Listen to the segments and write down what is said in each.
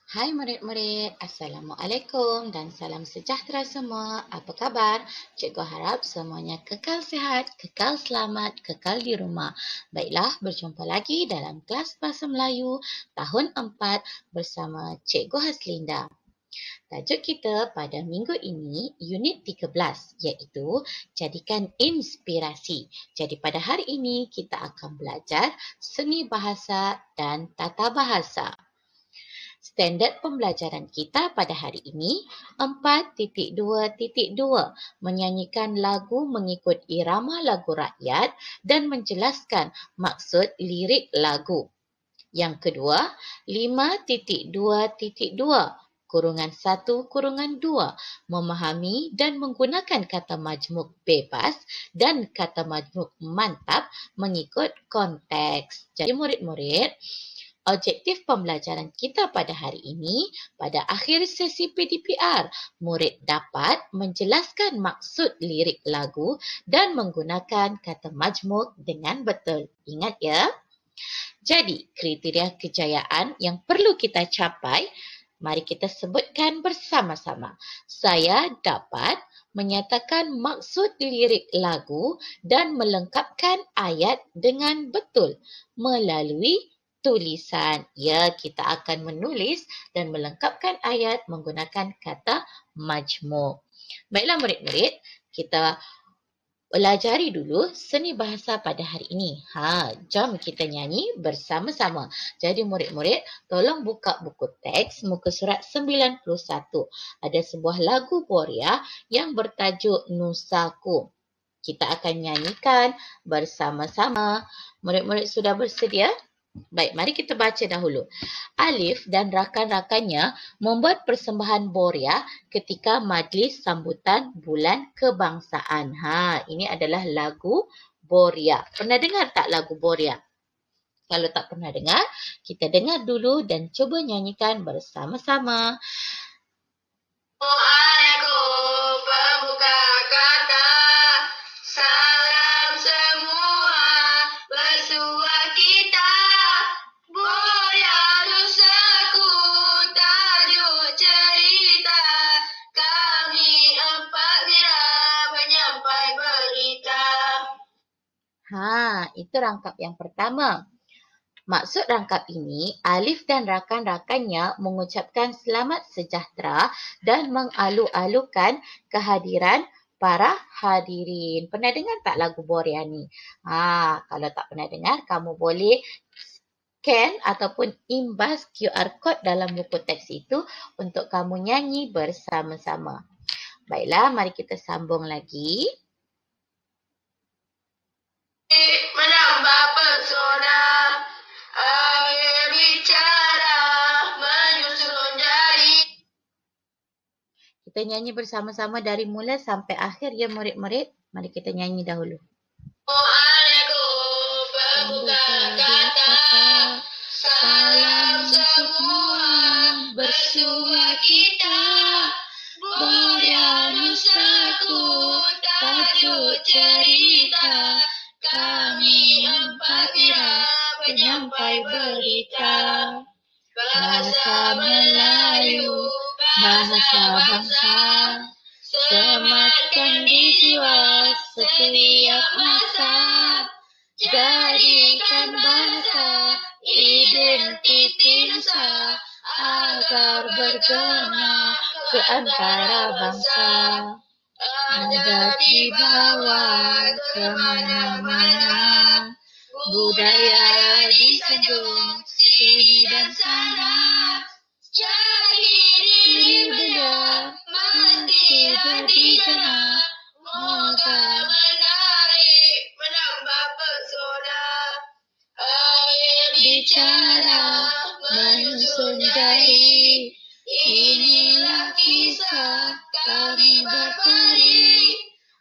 Hai murid-murid, Assalamualaikum dan salam sejahtera semua. Apa khabar? Cikgu harap semuanya kekal sihat, kekal selamat, kekal di rumah. Baiklah, berjumpa lagi dalam kelas Bahasa Melayu tahun 4 bersama Cikgu Haslinda. Tajuk kita pada minggu ini unit 13 iaitu jadikan inspirasi. Jadi pada hari ini kita akan belajar seni bahasa dan tata bahasa. Standard pembelajaran kita pada hari ini 4.2.2 menyanyikan lagu mengikut irama lagu rakyat dan menjelaskan maksud lirik lagu. Yang kedua, 5.2.2 (1) memahami dan menggunakan kata majmuk bebas dan kata majmuk mantap mengikut konteks. Jadi murid-murid, objektif pembelajaran kita pada hari ini, pada akhir sesi PDPR, murid dapat menjelaskan maksud lirik lagu dan menggunakan kata majmuk dengan betul. Ingat ya? Jadi, kriteria kejayaan yang perlu kita capai, mari kita sebutkan bersama-sama. Saya dapat menyatakan maksud lirik lagu dan melengkapkan ayat dengan betul melalui tulisan. Ya, kita akan menulis dan melengkapkan ayat menggunakan kata majmuk. Baiklah murid-murid, kita pelajari dulu seni bahasa pada hari ini. Jom kita nyanyi bersama-sama. Jadi murid-murid, tolong buka buku teks muka surat 91. Ada sebuah lagu Boria yang bertajuk Nusaku. Kita akan nyanyikan bersama-sama. Murid-murid sudah bersedia? Baik, mari kita baca dahulu. Alif dan rakan-rakannya membuat persembahan Boria ketika majlis sambutan bulan kebangsaan. Ini adalah lagu Boria. Pernah dengar tak lagu Boria? Kalau tak pernah dengar, kita dengar dulu dan cuba nyanyikan bersama-sama. Aku pembuka kata, salam semua bersua kita. Boria Nusaku tajuk cerita, kami empat mira menyampai berita. Itu rangkap yang pertama. Maksud rangkap ini, Alif dan rakan-rakannya mengucapkan selamat sejahtera dan mengalu-alukan kehadiran para hadirin. Pernah dengar tak lagu Boria ni? Kalau tak pernah dengar, kamu boleh scan ataupun imbas QR code dalam buku teks itu untuk kamu nyanyi bersama-sama. Baiklah, mari kita sambung lagi. Menambah pesona, air bicara menyusun jari. Kita nyanyi bersama-sama dari mula sampai akhir ya murid-murid. Mari kita nyanyi dahulu. Aku pembuka kata, salam semua bersua kita. Boria Nusaku tajuk cerita, kami empat mira penyampai berita. Bahasa Melayu, bahasa bangsa, sematkan di jiwa setiap masa. Jadikan bahasa identitasnya agar bergema ke antara bangsa. Adab dibawa kemana-mana, budaya disanjung sini dan sana. Jadi diri benda mesti berdikana, moga menarik menambah pesona. Air bicara menyusun jari, inilah kisah kami berperi.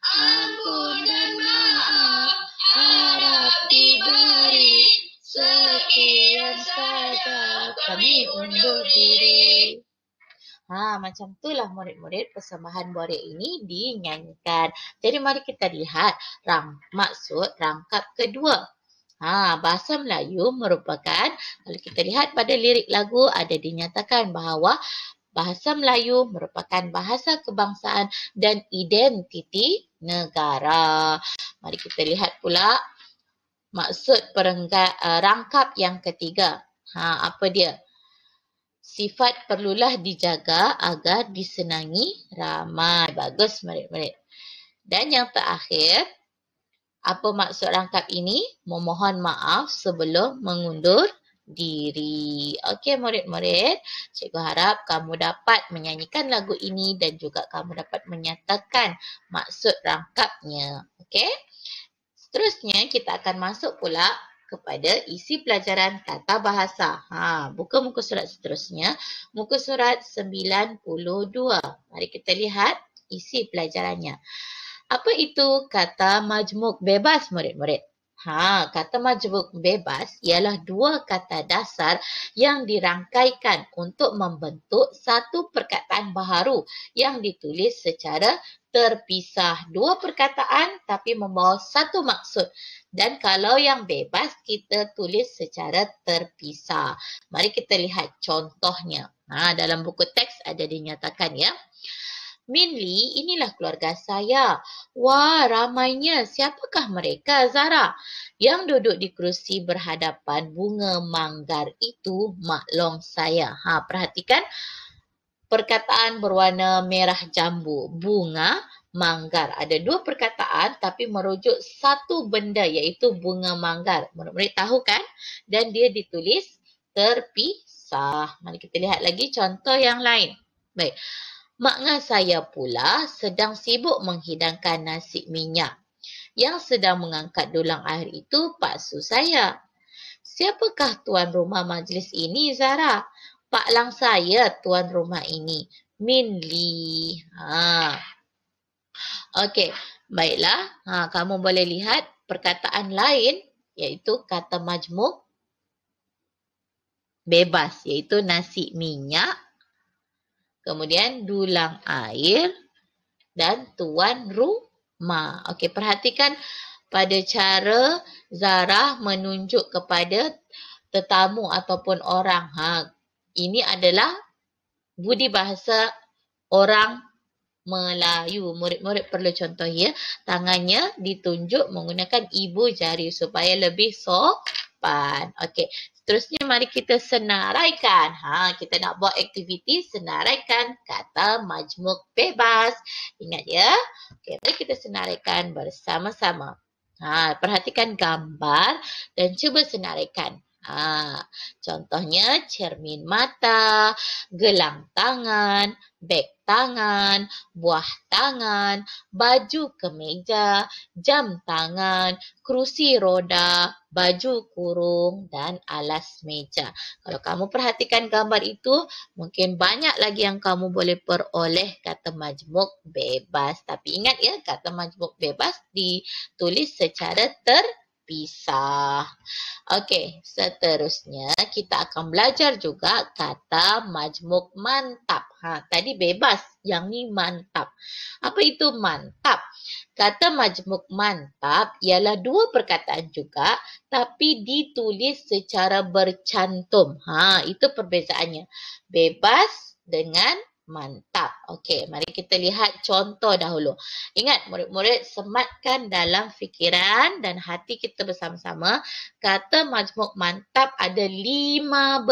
Ampun dan maaf harap diberi, sekian saja kami undur diri. Macam itulah murid-murid persembahan Boria ini dinyanyikan. Jadi mari kita lihat maksud rangkap kedua. Bahasa Melayu merupakan, kalau kita lihat pada lirik lagu ada dinyatakan bahawa bahasa Melayu merupakan bahasa kebangsaan dan identiti negara. Mari kita lihat pula maksud rangkap yang ketiga. Apa dia? Sifat perlulah dijaga agar disenangi ramai. Bagus murid-murid. Dan yang terakhir, apa maksud rangkap ini? Memohon maaf sebelum mengundur diri. Okey murid-murid, cikgu harap kamu dapat menyanyikan lagu ini dan juga kamu dapat menyatakan maksud rangkapnya. Okey. Seterusnya kita akan masuk pula kepada isi pelajaran tata bahasa. Buka muka surat seterusnya, muka surat 92. Mari kita lihat isi pelajarannya. Apa itu kata majmuk bebas murid-murid? Kata majmuk bebas ialah dua kata dasar yang dirangkaikan untuk membentuk satu perkataan baharu yang ditulis secara terpisah. Dua perkataan tapi membawa satu maksud. Dan kalau yang bebas kita tulis secara terpisah. Mari kita lihat contohnya. Dalam buku teks ada dinyatakan ya. Minli, inilah keluarga saya. Wah, ramainya. Siapakah mereka, Zara? Yang duduk di kerusi berhadapan bunga manggar itu maklum saya. Perhatikan perkataan berwarna merah jambu. Bunga manggar. Ada dua perkataan tapi merujuk satu benda iaitu bunga manggar. Murid-murid tahu kan? Dan dia ditulis terpisah. Mari kita lihat lagi contoh yang lain. Baik. Makna saya pula sedang sibuk menghidangkan nasi minyak. Yang sedang mengangkat dulang air itu paksu saya. Siapakah tuan rumah majlis ini, Zara? Pak lang saya tuan rumah ini. Min Li. Okey, baiklah. Kamu boleh lihat perkataan lain iaitu kata majmuk bebas iaitu nasi minyak. Kemudian dulang air dan tuan rumah. Okey, perhatikan pada cara Zara menunjuk kepada tetamu ataupun orang. Ini adalah budi bahasa orang Melayu. Murid-murid perlu contoh ya. Tangannya ditunjuk menggunakan ibu jari supaya lebih sopan. Okey. Seterusnya mari kita senaraikan. Kita nak buat aktiviti senaraikan kata majmuk bebas. Ingat ya. Okey, mari kita senaraikan bersama-sama. Perhatikan gambar dan cuba senaraikan. Contohnya cermin mata, gelang tangan, beg tangan, buah tangan, baju kemeja, jam tangan, kerusi roda, baju kurung dan alas meja. Kalau kamu perhatikan gambar itu, mungkin banyak lagi yang kamu boleh peroleh kata majmuk bebas. Tapi ingat ya, kata majmuk bebas ditulis secara terpisah. Okey, seterusnya kita akan belajar juga kata majmuk mantap. Tadi bebas, yang ni mantap. Apa itu mantap? Kata majmuk mantap ialah dua perkataan juga tapi ditulis secara bercantum. Itu perbezaannya. Bebas dengan mantap. Okey, mari kita lihat contoh dahulu. Ingat murid-murid, sematkan dalam fikiran dan hati kita bersama-sama. Kata majmuk mantap ada 15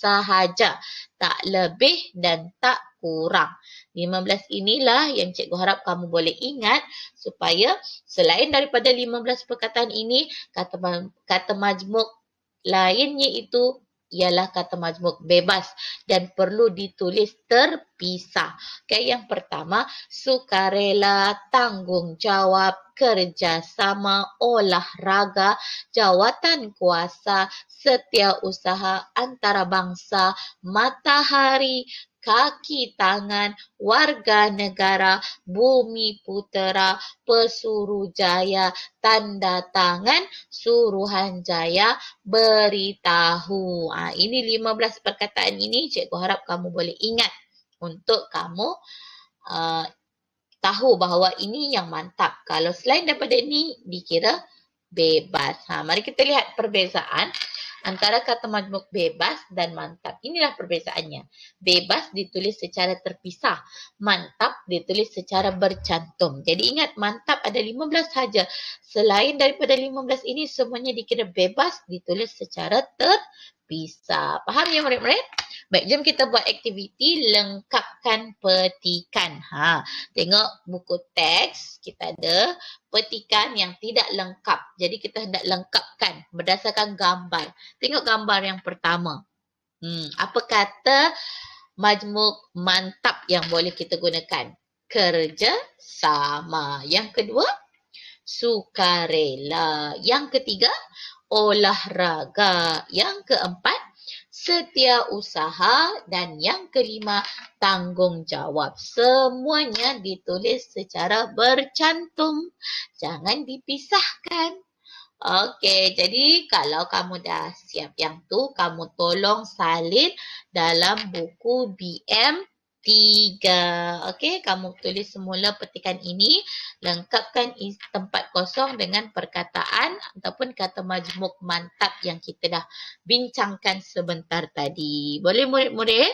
sahaja. Tak lebih dan tak kurang. 15 inilah yang cikgu harap kamu boleh ingat supaya selain daripada 15 perkataan ini, kata majmuk lainnya itu ialah kata majmuk bebas dan perlu ditulis terpisah. Okey, yang pertama, sukarela, tanggungjawab, kerjasama, olahraga, jawatan kuasa, setiausaha, antarabangsa, matahari, kaki tangan, warga negara, bumi putera, pesuruhjaya, tanda tangan, suruhanjaya, beritahu. Ini 15 perkataan ini cikgu harap kamu boleh ingat untuk kamu tahu bahawa ini yang mantap. Kalau selain daripada ini dikira bebas. Mari kita lihat perbezaan antara kata majmuk bebas dan mantap. Inilah perbezaannya. Bebas ditulis secara terpisah. Mantap ditulis secara bercantum. Jadi ingat, mantap ada 15 saja. Selain daripada 15 ini, semuanya dikira bebas ditulis secara terpisah. Faham ya murid-murid? Baik, jom kita buat aktiviti lengkapkan petikan. Tengok buku teks, kita ada petikan yang tidak lengkap. Jadi kita hendak lengkapkan berdasarkan gambar. Tengok gambar yang pertama. Apa kata majmuk mantap yang boleh kita gunakan? Kerja sama. Yang kedua, sukarela. Yang ketiga, olahraga. Yang keempat, setia usaha, dan yang kelima, tanggungjawab. Semuanya ditulis secara bercantum. Jangan dipisahkan. Okey, jadi kalau kamu dah siap yang tu, kamu tolong salin dalam buku BM3. Okey, kamu tulis semula petikan ini, lengkapkan tempat kosong dengan perkataan ataupun kata majmuk mantap yang kita dah bincangkan sebentar tadi. Boleh murid-murid?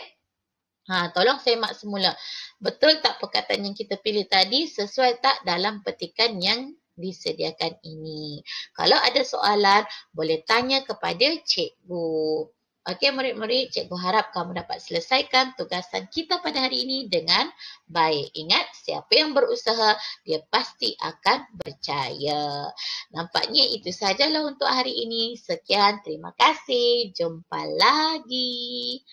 Tolong semak semula. Betul tak perkataan yang kita pilih tadi? Sesuai tak dalam petikan yang disediakan ini? Kalau ada soalan, boleh tanya kepada cikgu. Okey murid-murid, cikgu harap kamu dapat selesaikan tugasan kita pada hari ini dengan baik. Ingat, siapa yang berusaha, dia pasti akan berjaya. Nampaknya itu sajalah untuk hari ini. Sekian, terima kasih. Jumpa lagi.